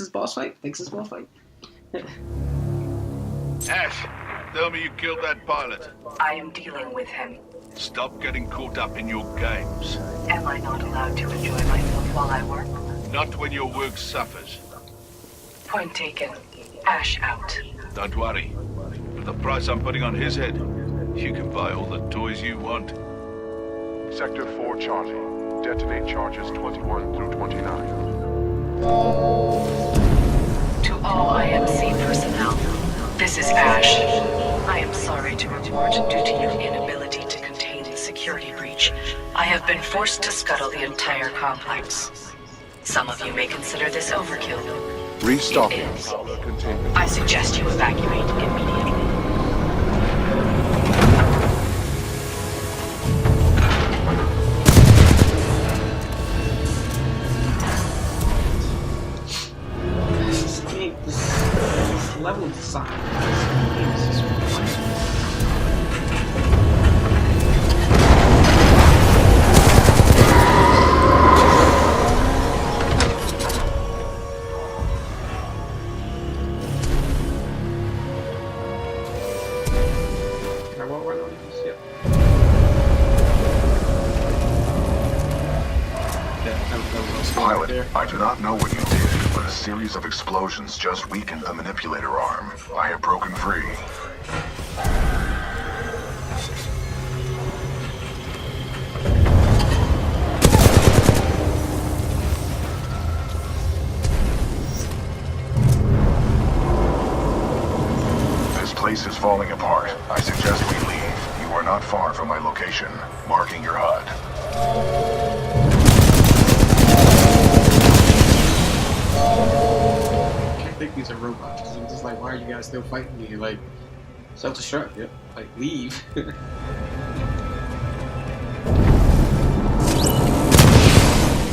this boss fight? Fix this boss fight? Ash, tell me you killed that pilot. I am dealing with him. Stop getting caught up in your games. Am I not allowed to enjoy myself while I work? Not when your work suffers. Point taken. Ash out. Don't worry. For the price I'm putting on his head, you can buy all the toys you want. Sector 4 Charlie. Detonate charges 21 through 29. To all IMC personnel, this is Ash. I am sorry to report, due to your inability to contain the security breach, I have been forced to scuttle the entire complex. Some of you may consider this overkill. Restocking. It is. Power containment. I suggest you evacuate immediately. This level design is just Can I walk right on this? Yep. That was Pilot, there. I do not know what you did, but a series of explosions just weakened the manipulator arm. I have broken free. This place is falling apart. I suggest we leave. You are not far from my location, marking your HUD. I think these are robots. I'm just like, why are you guys still fighting me? Like, self-destruct, yep. Like, leave.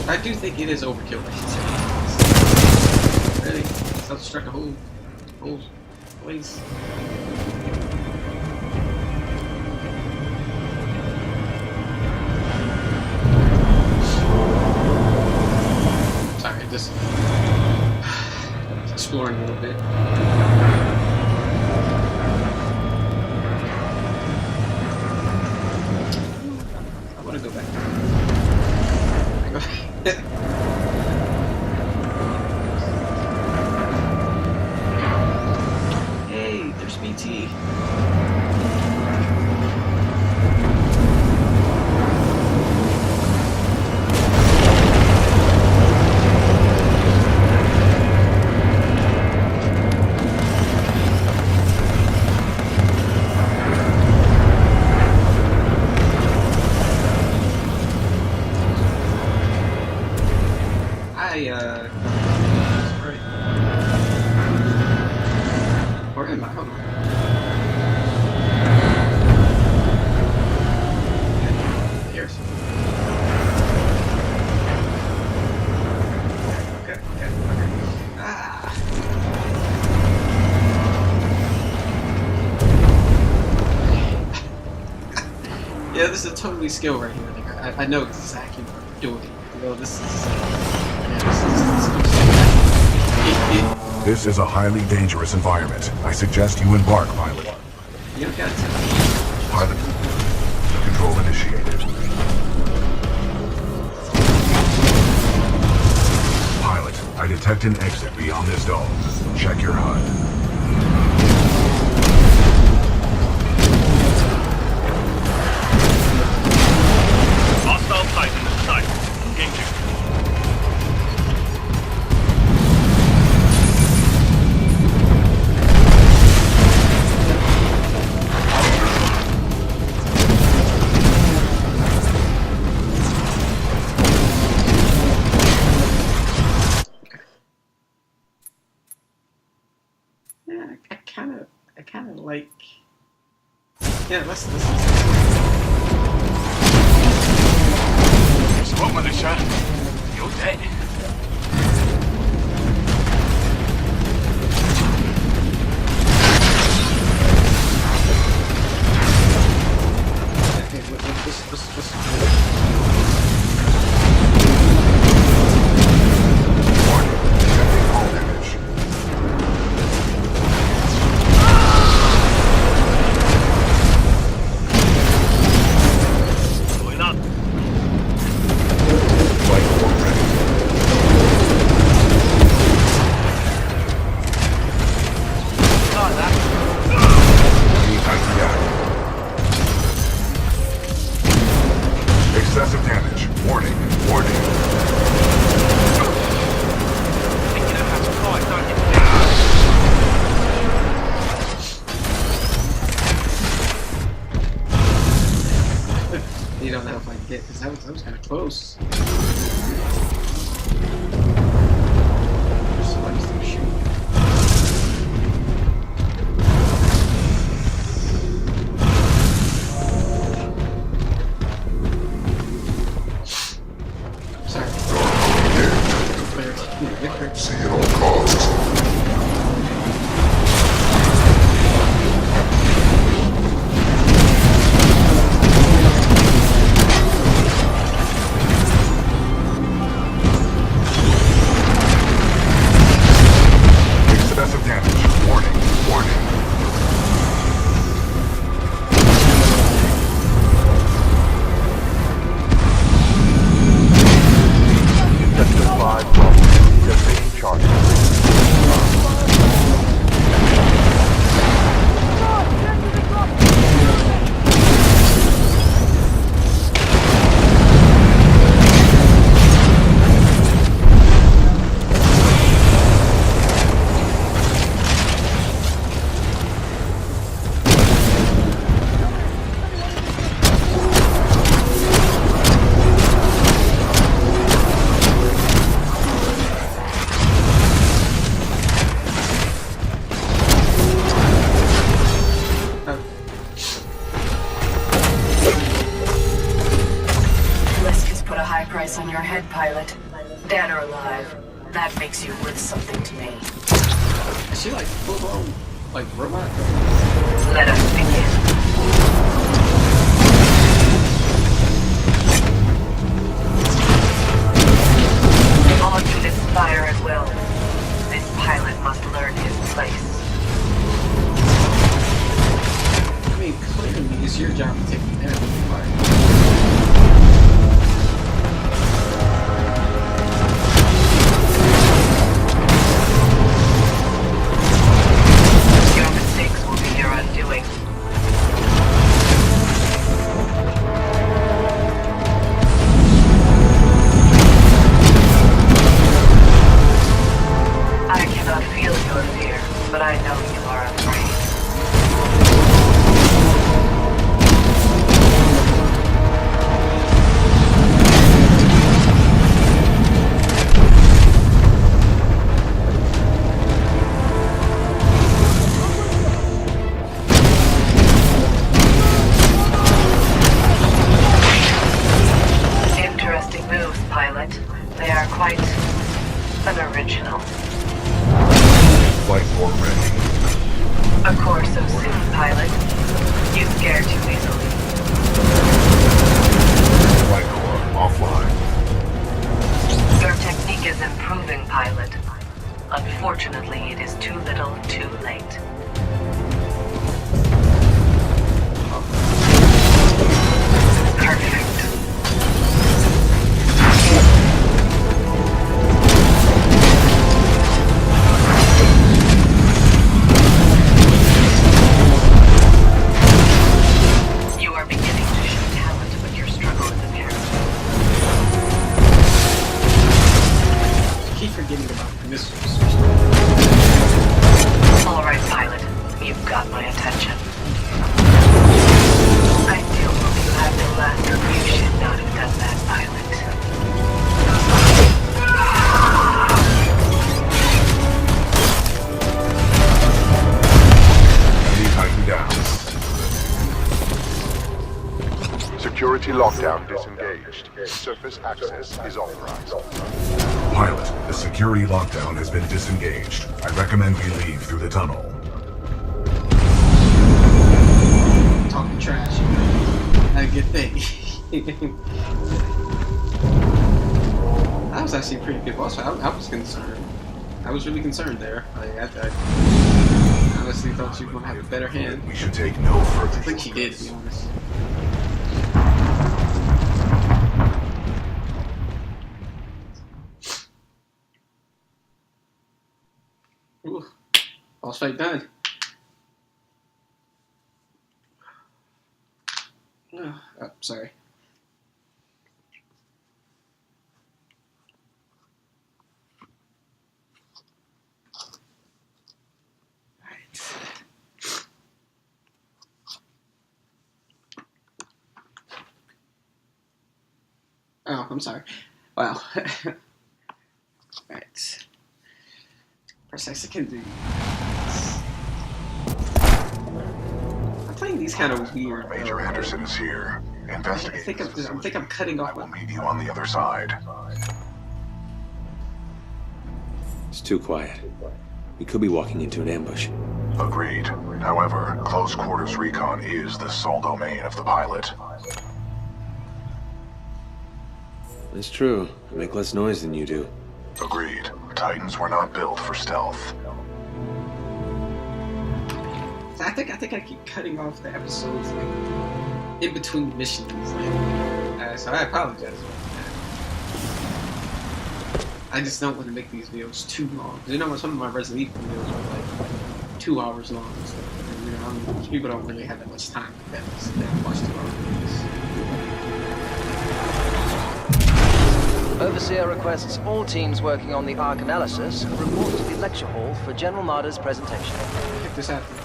I do think it is overkill, I should say. Really? Self-destruct a whole place. Sorry, just exploring a little bit. I want to go back. Hey, there's BT. Right. Or am I? Hold on. Here's. Okay. Ah. Yeah, this is totally skill right here. Like, I know exactly what I'm doing. You know, this is. This is a highly dangerous environment. I suggest you embark, pilot. You got to. Pilot, control initiated. Pilot, I detect an exit beyond this dome. Check your HUD. Hostile Titan in sight. Engaging. Yeah, I kind of like. Yeah, let's. Smoke, militia. You're dead. Warning, detecting hull damage. all the help I can get, because that was kind of close. There's somebody still shooting. Sorry. See at all costs. Excessive damage. Warning. Warning. Sector 5 Bravo. Detonating charges. Risk has put a high price on your head, pilot. Dead or alive. That makes you worth something to me. Is she like full blown, like robot? Let us begin. All units fire at will. This pilot must learn his place. I mean, clearly it's your job to take the enemy fire. Your mistakes will be your undoing. I cannot feel your fear, but I know you are afraid. Interesting moves, pilot. They are quite unoriginal. Flight war ready. A course so soon, pilot. You scare too easily. Flight core offline. Your technique is improving, pilot. Unfortunately, it is too little, too late. Perfect. You are beginning to show talent, but your struggle is apparent. I keep forgetting about the missiles. All right, pilot. You've got my attention. I still hope you have no laughter. You should not have done that, pilot. Enemy Titan down. Security lockdown disengaged. Surface access is authorized. Pilot, the security lockdown has been disengaged. I recommend we leave through the tunnel. Talking trash. Not a good thing. That was actually a pretty good boss fight. I was concerned. I was really concerned there. Like, I honestly thought she was going to have a better hand. We should take no further I think she did, to be honest. Ooh, boss fight done. Oh, sorry. Oh, I'm sorry. Wow. Right. Press X can do. I'm playing these kind of weird. Major Anderson is here. Investigate. I think I'm cutting off. I will meet you on the other side. It's too quiet. We could be walking into an ambush. Agreed. However, close quarters recon is the sole domain of the pilot. It's true. I make less noise than you do. Agreed. Titans were not built for stealth. I think I keep cutting off the episodes like in between missions. Like, so I apologize about that. I just don't want to make these videos too long. You know, some of my Resident Evil videos are like 2 hours long and stuff. And, you know, people don't really have that much time for that. So they watch 2 hour videos. Overseer requests all teams working on the Ark analysis report to the lecture hall for General Marder's presentation. If this happens.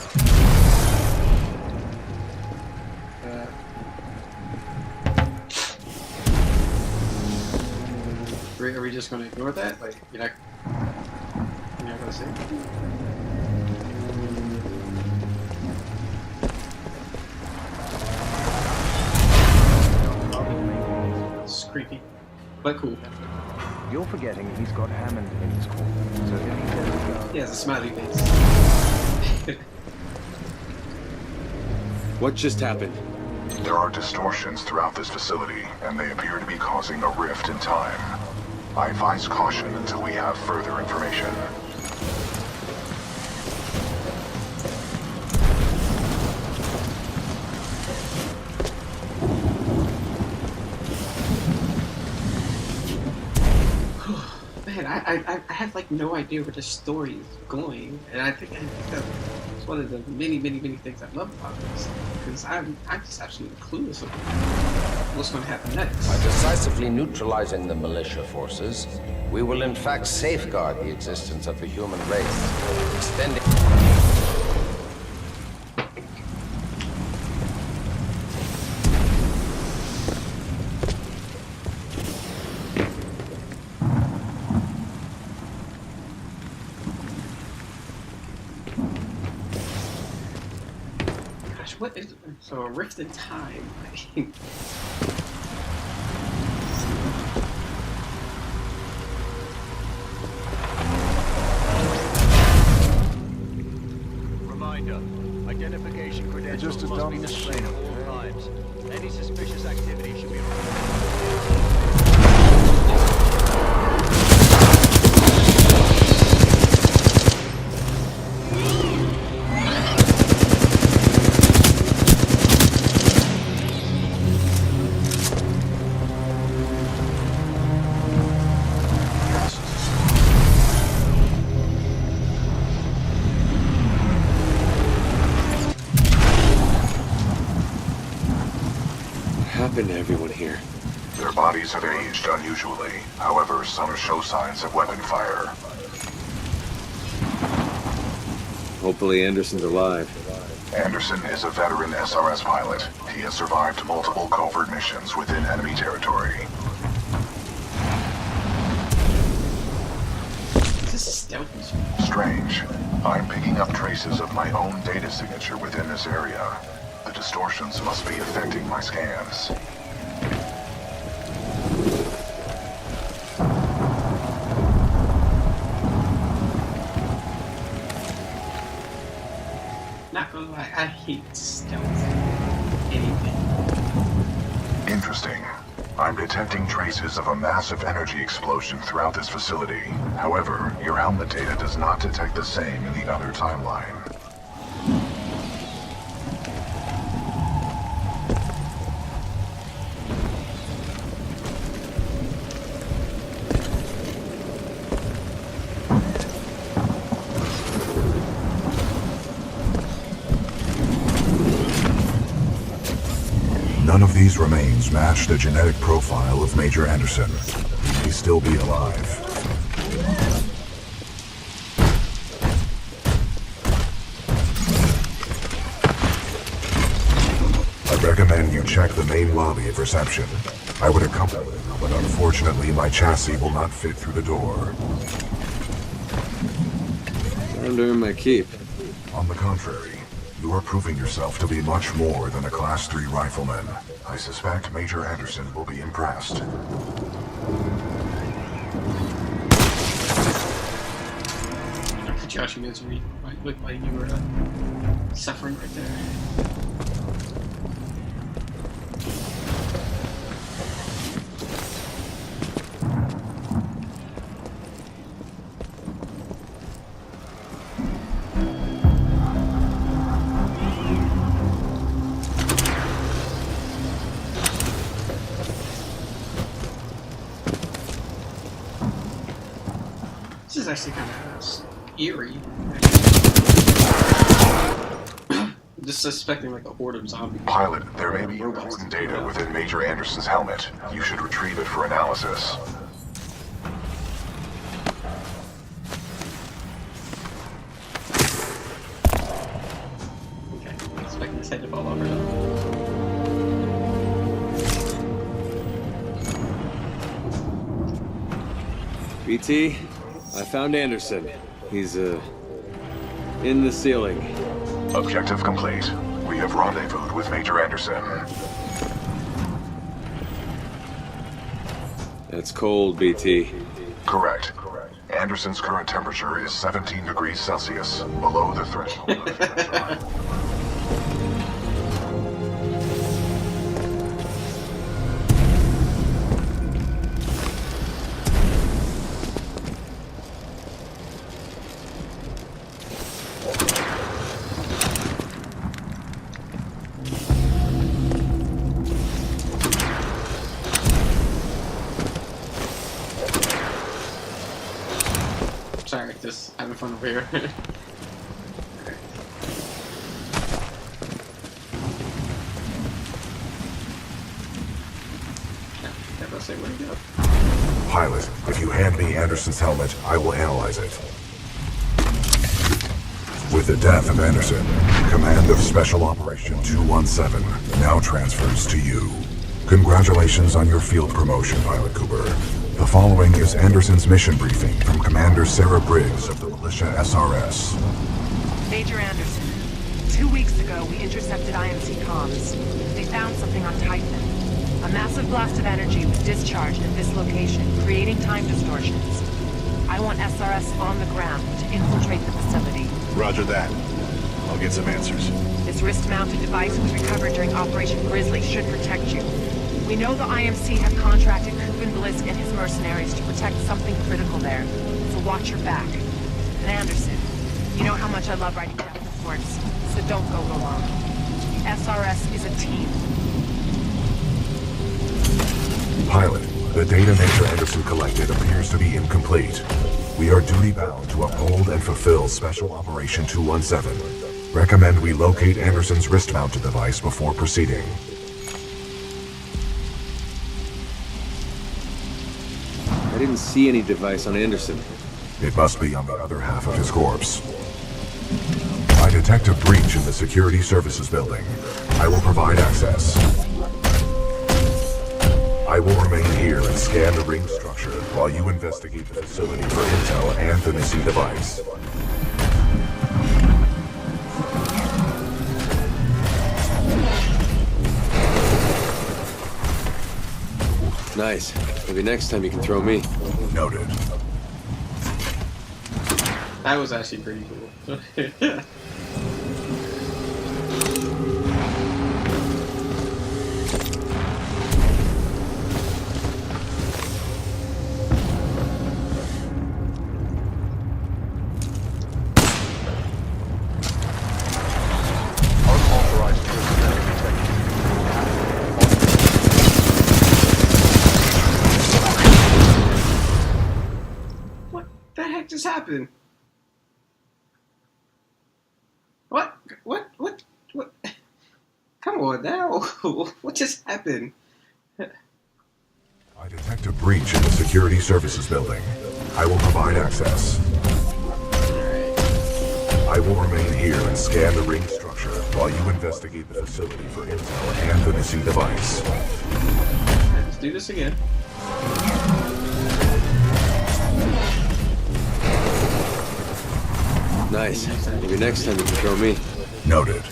Are we just going to ignore that? Like, you're not going to say anything? It's creepy, but cool. You're forgetting he's got Hammond in his corner, so if he says go... He has a smiley face. What just happened? There are distortions throughout this facility, and they appear to be causing a rift in time. I advise caution until we have further information. Man, I have like no idea where this story is going, and I think that's one of the many things I love about this, because I'm just absolutely clueless of what's going to happen next. By decisively neutralizing the militia forces, we will in fact safeguard the existence of the human race, extending... What is so a rift in time? Reminder: identification credentials must be displayed at all times. Any suspicious activity should be reported. Happened to everyone here? Their bodies have aged unusually. However, some show signs of weapon fire. Hopefully Anderson's alive. Anderson is a veteran SRS pilot. He has survived multiple covert missions within enemy territory. Is this stealth mission? Strange. I'm picking up traces of my own data signature within this area. The distortions must be affecting my scans. Not gonna lie, I hate stealth. Anything. Interesting. I'm detecting traces of a massive energy explosion throughout this facility. However, your helmet data does not detect the same in the other timeline. None of these remains match the genetic profile of Major Anderson. He still be alive. I recommend you check the main lobby of reception. I would accompany, but unfortunately my chassis will not fit through the door. Time to earn my keep. On the contrary, you are proving yourself to be much more than a Class 3 rifleman. I suspect Major Anderson will be impressed. I cut you out your misery. Looked like you were suffering right there. This is actually kind of eerie. Just suspecting like a horde of zombies. Pilot, there may be important data within Major Anderson's helmet. You should retrieve it for analysis. Okay, expecting this head to fall over now. BT, I found Anderson. He's, in the ceiling. Objective complete. We have rendezvoused with Major Anderson. That's cold, BT. Correct. Anderson's current temperature is 17 degrees Celsius, below the threshold of the Sorry, just having fun over here. Okay. Yeah, let's say where to go. Pilot, if you hand me Anderson's helmet, I will analyze it. With the death of Anderson, command of Special Operation 217 now transfers to you. Congratulations on your field promotion, Pilot Cooper. The following is Anderson's mission briefing from Commander Sarah Briggs of the Militia SRS. Major Anderson, 2 weeks ago we intercepted IMC comms. They found something on Titan. A massive blast of energy was discharged at this location, creating time distortions. I want SRS on the ground to infiltrate the facility. Roger that. I'll get some answers. This wrist-mounted device was recovered during Operation Grizzly should protect you. We know the IMC have contracted Kuben Blisk and his mercenaries to protect something critical there, so watch your back. And Anderson, you know how much I love writing down reports, so don't go alone. The SRS is a team. Pilot, the data Major Anderson collected appears to be incomplete. We are duty-bound to uphold and fulfill Special Operation 217. Recommend we locate Anderson's wrist-mounted device before proceeding. I didn't see any device on Anderson. It must be on the other half of his corpse. I detect a breach in the Security Services building. I will provide access. I will remain here and scan the ring structure while you investigate the facility for intel and the missing device. Nice. Maybe next time you can throw me. Noted. That was actually pretty cool. What the heck just happened? What? Come on now. What just happened? I detect a breach in the Security Services building. I will provide access. I will remain here and scan the ring structure while you investigate the facility for intel and the missing device. let's do this again. Nice. Maybe next time you can throw me. Noted.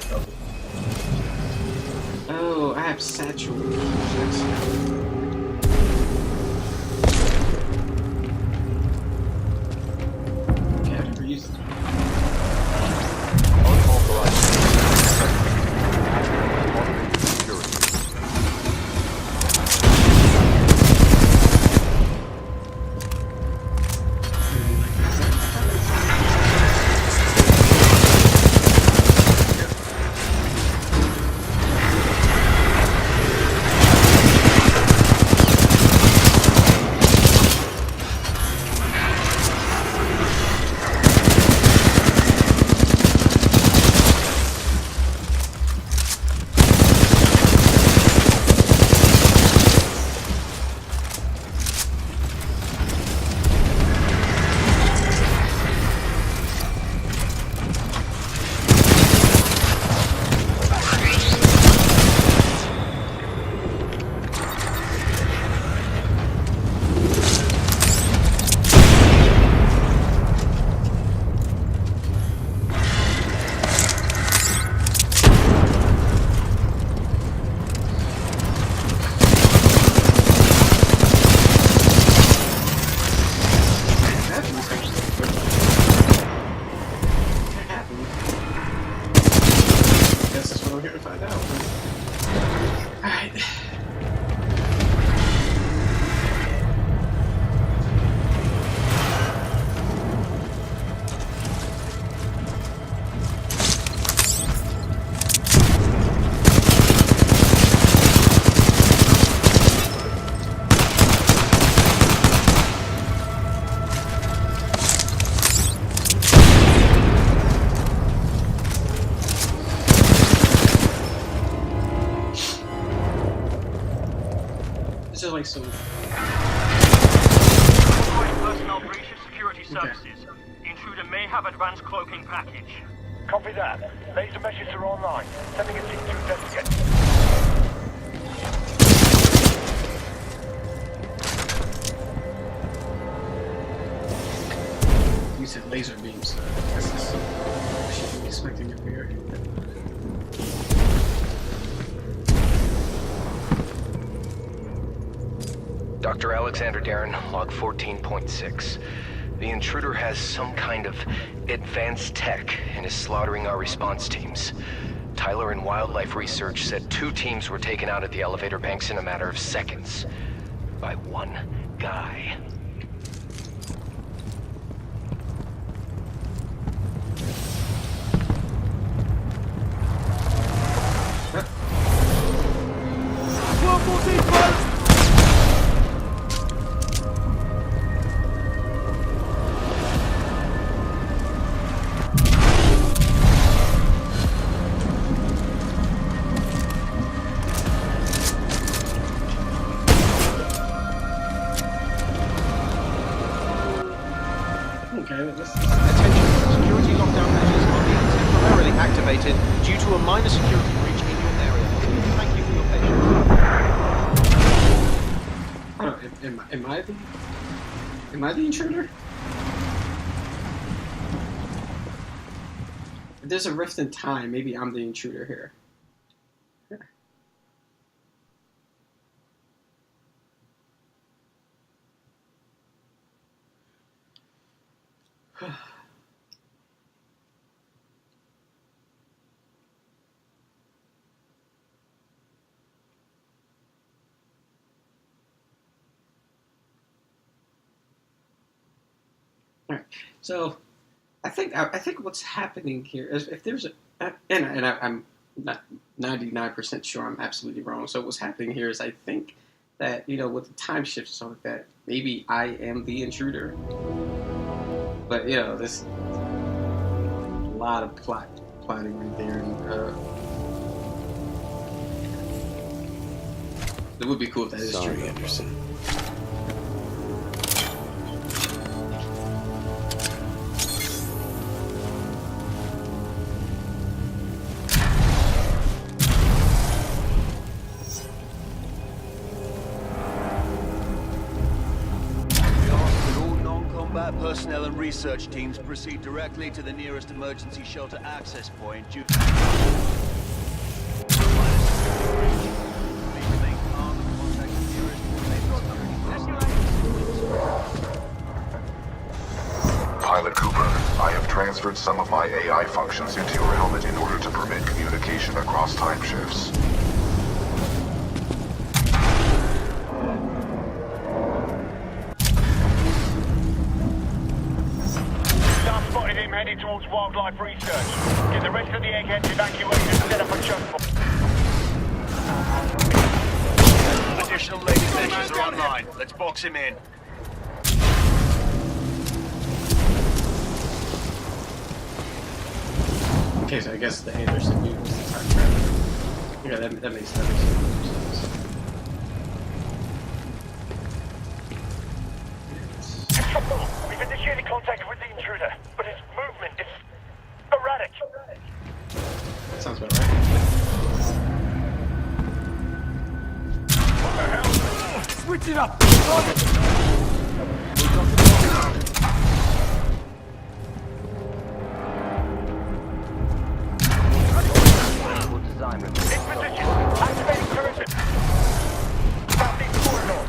Oh, I have satchel. Okay, I've never used it. This is like some. Personnel breach of security services. Intruder may have advanced cloaking package. Copy that. Laser meshes are online. Sending a team to investigate. You said laser beams. I should be expecting it here. Dr. Alexander Darren, log 14.6. The intruder has some kind of advanced tech and is slaughtering our response teams. Tyler and Wildlife Research said 2 teams were taken out at the elevator banks in a matter of seconds. By one guy. Okay, Attention, security lockdown measures are being temporarily activated due to a minor security breach in your area. Thank you for your patience. I don't know, am I the intruder? If there's a rift in time, maybe I'm the intruder here. Alright, so I think what's happening here is if there's I'm not 99% sure I'm absolutely wrong. So what's happening here is I think that, you know, with the time shift and stuff like that, maybe I am the intruder. But, you know, there's a lot of plotting right there. And, it would be cool if that is true. Sorry, Anderson. personnel and research teams proceed directly to the nearest emergency shelter access point due to... Pilot Cooper, I have transferred some of my AI functions into your helmet in order to permit communication across time shifts. Start spotted him heading towards wildlife research. Get the rest of the eggheads evacuated and set up a choke point. Additional laser measures are online. Let's box him in. Okay, so I guess the Anderson dude was the time traveler. Yeah, that makes sense. Control, we've initiated contact with the intruder, but his movement is erratic. That sounds about right. What the hell? Switch it up! Design In position. Activating turret. Southeast corridor.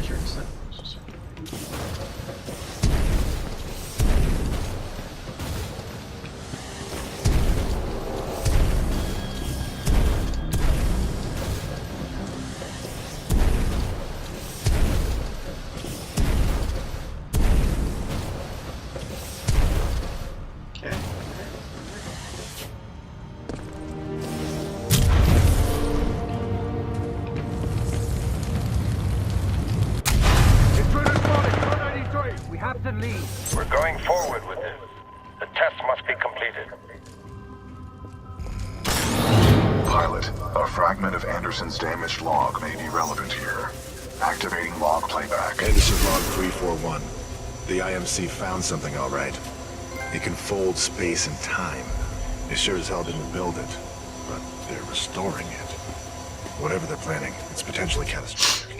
security set. We're going forward with this. The test must be completed. Pilot, a fragment of Anderson's damaged log may be relevant here. Activating log playback. Anderson log 341. The IMC found something all right. It can fold space and time. They sure as hell didn't build it, but they're restoring it. Whatever they're planning, it's potentially catastrophic.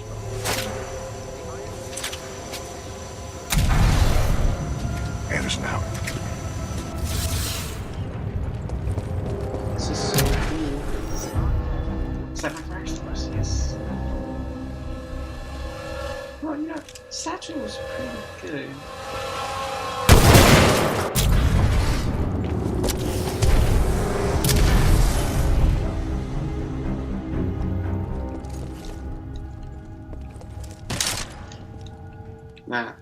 Anderson out. This is so cool. Is that my first stores? Yes. Well, you know, Satchel was pretty good. Nah,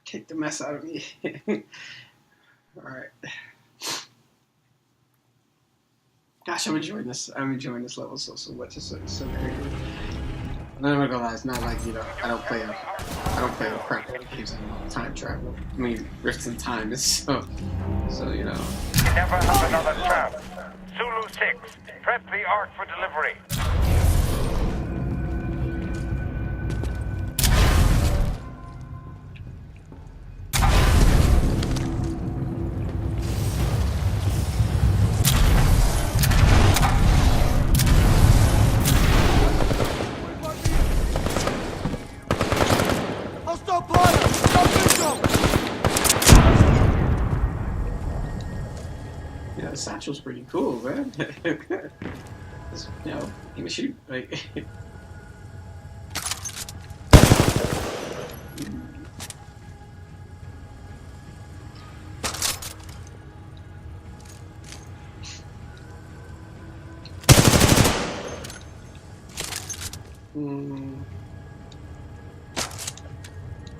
kick the mess out of me. Alright. Gosh, I'm enjoying this. I'm enjoying this level so much. It's so creative. I'm not gonna lie, it's not like, you know, I don't play a crap load of games anymore. Time travel. I mean, Rifts in Time is so you know. Never have another chance. Zulu 6, prep the Ark for delivery. Yeah, the satchel's pretty cool, man. You know, he can shoot like.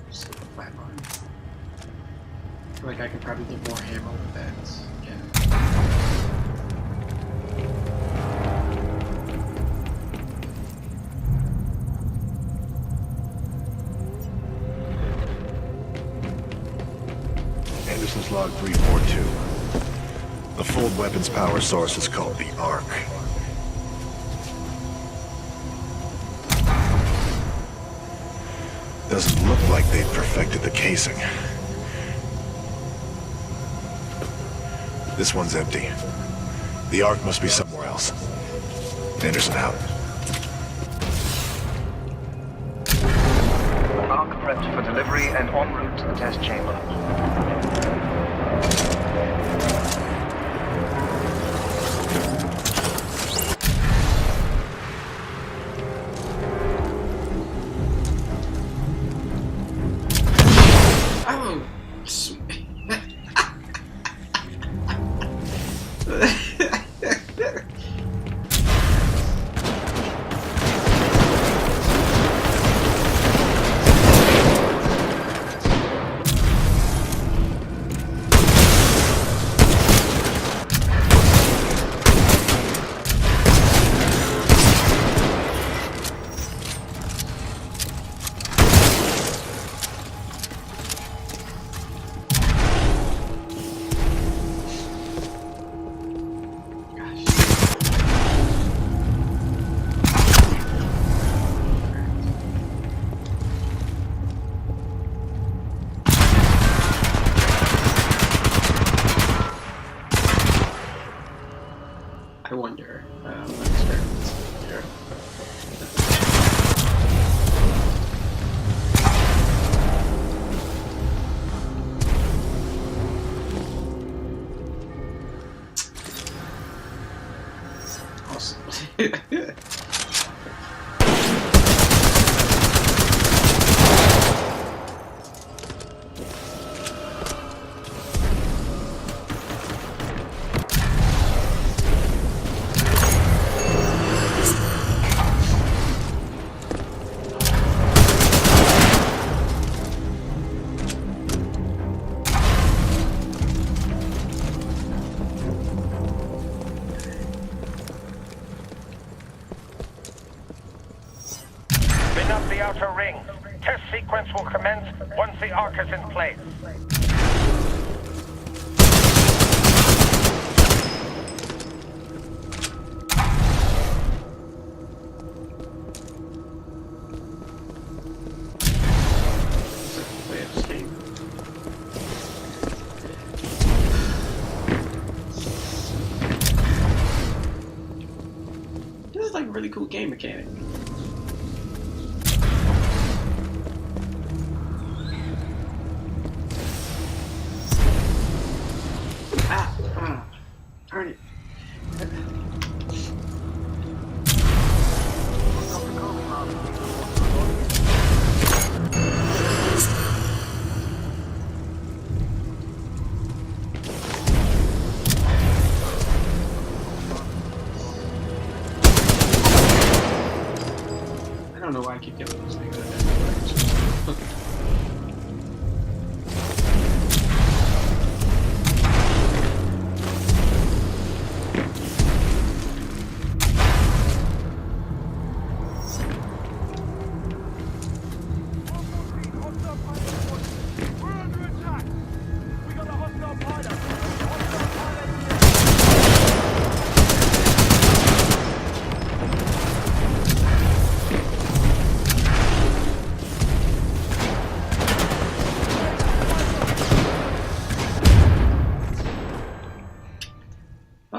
Just get the flatline. I feel like I could probably get more ammo with that. Yeah. Anderson's log 342. The full weapons power source is called the Ark. Doesn't look like they've perfected the casing. This one's empty. The Ark must be somewhere else. Anderson out. Ark prepped for delivery and en route to the test chamber. Sweet. I wonder. Experiments here. Awesome. Spin up the outer ring. Test sequence will commence once the arc is in place. This is like a really cool game mechanic. Turn it. I don't know why I keep getting those things.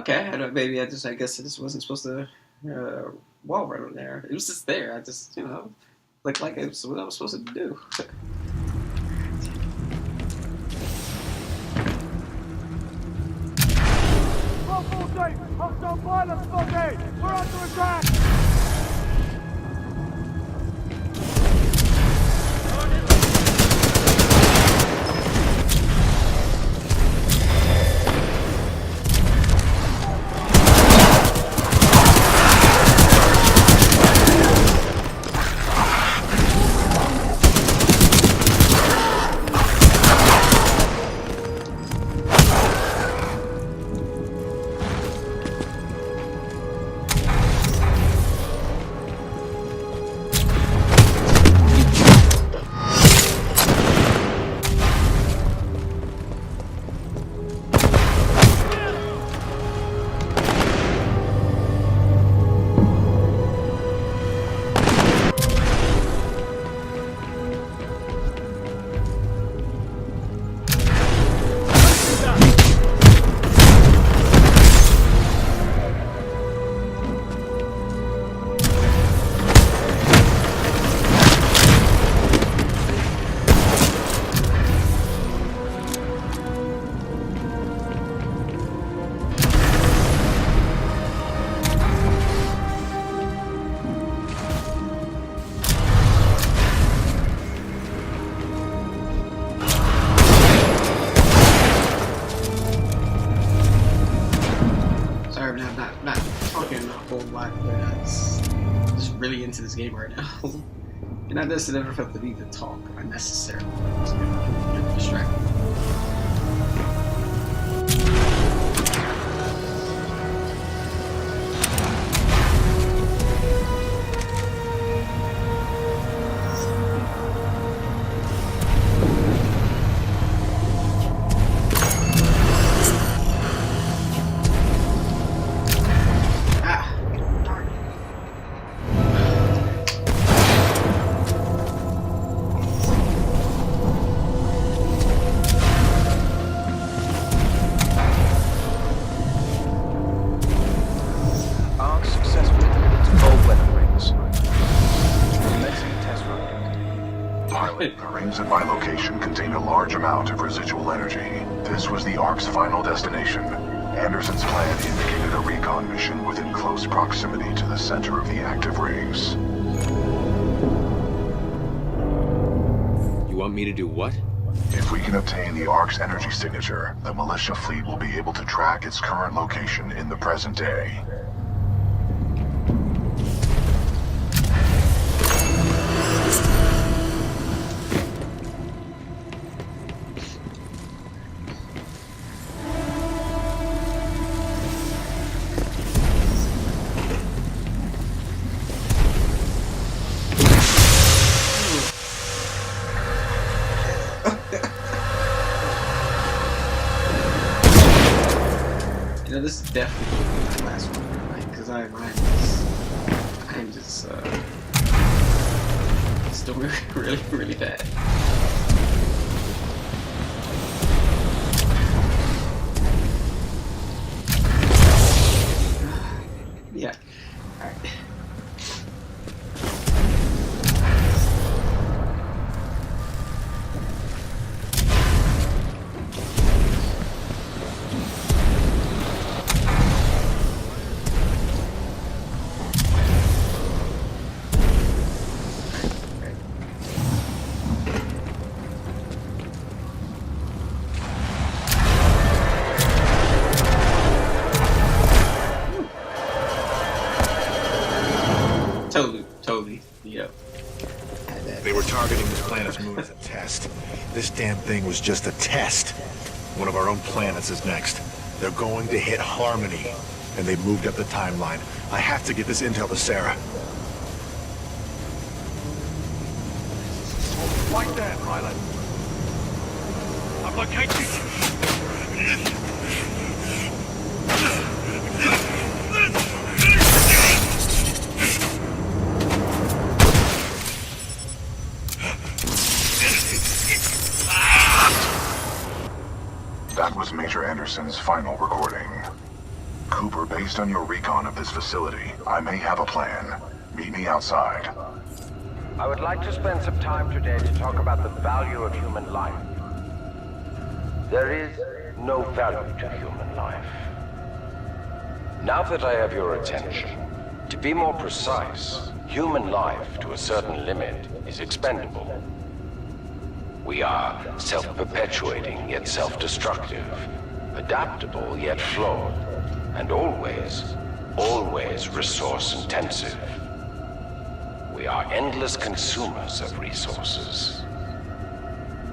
Okay, maybe I guess I just wasn't supposed to wall run there. It was just there. I just, looked like it was what I was supposed to do. Hostile pilot spotted! We're under attack! into this game right now. And I just never felt the need to talk unnecessarily. It's getting distracted. The rings at my location contain a large amount of residual energy. This was the Ark's final destination. Anderson's plan indicated a recon mission within close proximity to the center of the active rings. You want me to do what? If we can obtain the Ark's energy signature, the militia fleet will be able to track its current location in the present day. This is definitely the last one, right? Because I'm just still really, really bad. Yeah. All right. Totally, yep. They were targeting this planet's moon as a test. This damn thing was just a test. One of our own planets is next. They're going to hit Harmony, and they've moved up the timeline. I have to get this intel to Sarah. Like that, pilot. I'm located. That was Major Anderson's final recording. Cooper, based on your recon of this facility, I may have a plan. Meet me outside. I would like to spend some time today to talk about the value of human life. There is no value to human life. Now that I have your attention, to be more precise, human life to a certain limit is expendable. We are self-perpetuating yet self-destructive, adaptable yet flawed, and always resource-intensive. We are endless consumers of resources.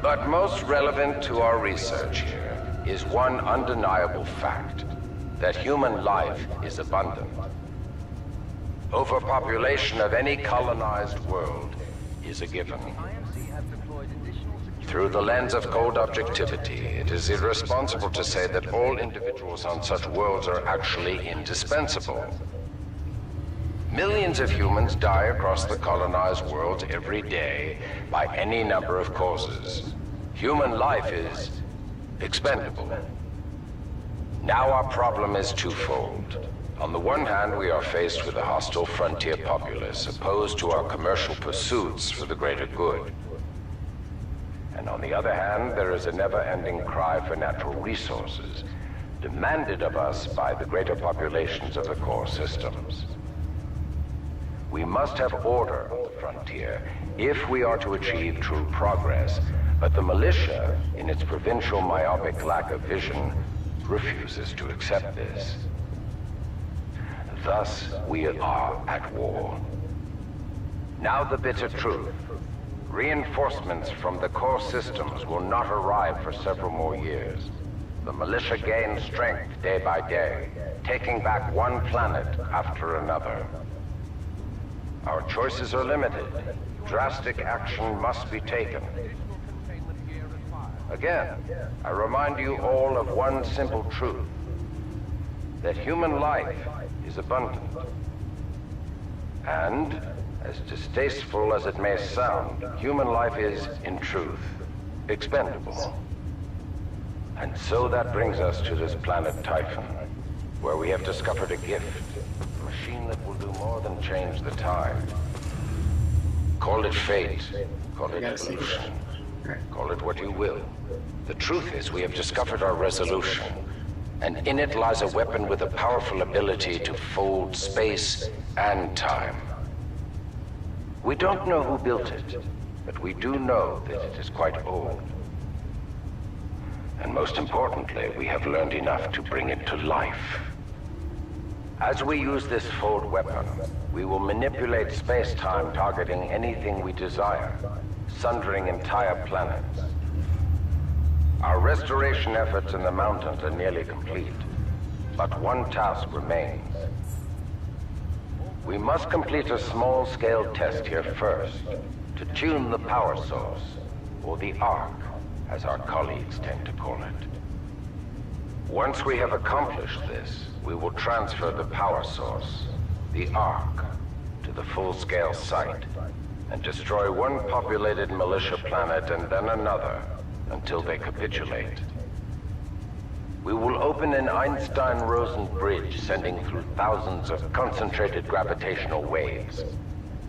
But most relevant to our research here is one undeniable fact, that human life is abundant. Overpopulation of any colonized world is a given. Through the lens of cold objectivity, it is irresponsible to say that all individuals on such worlds are actually indispensable. Millions of humans die across the colonized world every day by any number of causes. Human life is expendable. Now our problem is twofold. On the one hand, we are faced with a hostile frontier populace opposed to our commercial pursuits for the greater good. And on the other hand, there is a never-ending cry for natural resources, demanded of us by the greater populations of the core systems. We must have order on the frontier if we are to achieve true progress, but the militia, in its provincial myopic lack of vision, refuses to accept this. Thus, we are at war. Now the bitter truth. Reinforcements from the core systems will not arrive for several more years. The militia gains strength day by day, taking back one planet after another. Our choices are limited. Drastic action must be taken. Again, I remind you all of one simple truth. That human life is abundant. And, as distasteful as it may sound, human life is, in truth, expendable. And so that brings us to this planet Typhon, where we have discovered a gift, a machine that will do more than change the tide. Call it fate, call it evolution, call it what you will. The truth is we have discovered our resolution, and in it lies a weapon with a powerful ability to fold space and time. We don't know who built it, but we do know that it is quite old. And most importantly, we have learned enough to bring it to life. As we use this fold weapon, we will manipulate space-time targeting anything we desire, sundering entire planets. Our restoration efforts in the mountains are nearly complete, but one task remains. We must complete a small-scale test here first, to tune the power source, or the arc, as our colleagues tend to call it. Once we have accomplished this, we will transfer the power source, the arc, to the full-scale site, and destroy one populated militia planet and then another, until they capitulate. We will open an Einstein-Rosen bridge sending through thousands of concentrated gravitational waves.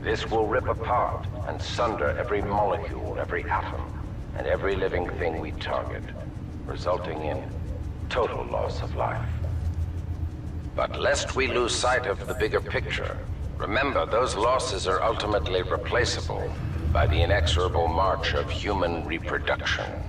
This will rip apart and sunder every molecule, every atom, and every living thing we target, resulting in total loss of life. But lest we lose sight of the bigger picture, remember those losses are ultimately replaceable by the inexorable march of human reproduction.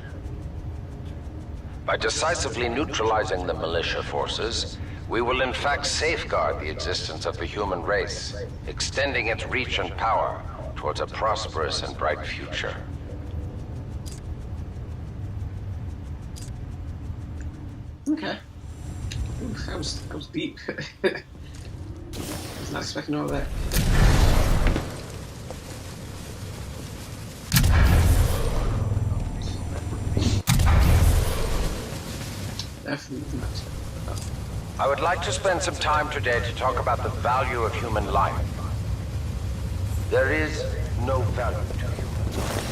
By decisively neutralizing the militia forces, we will in fact safeguard the existence of the human race, extending its reach and power towards a prosperous and bright future. Okay. Ooh, that was deep. I was not expecting all that. Definitely not. I would like to spend some time today to talk about the value of human life. There is no value to human life.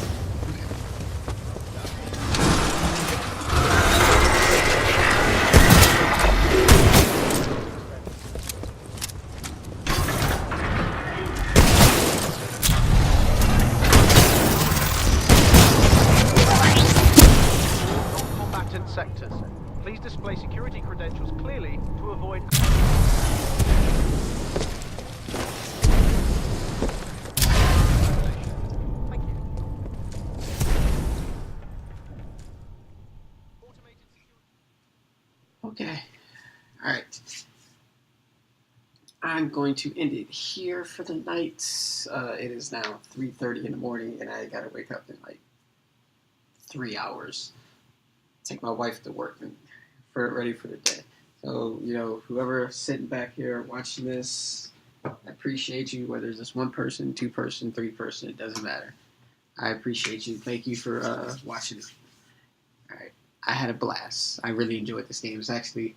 Non-combatant sectors. Please display security credentials clearly to avoid... Thank you. Okay. Alright. I'm going to end it here for the night. It is now 3:30 in the morning, and I gotta wake up in like 3 hours. Take my wife to work and ready for the day. So, whoever sitting back here watching this, I appreciate you, whether it's just one person, two person, three person, it doesn't matter. I appreciate you. Thank you for watching. All right. I had a blast. I really enjoyed this game. It's actually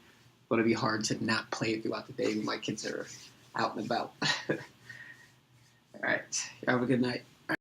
going to be hard to not play it throughout the day when my kids are out and about. All right. Have a good night.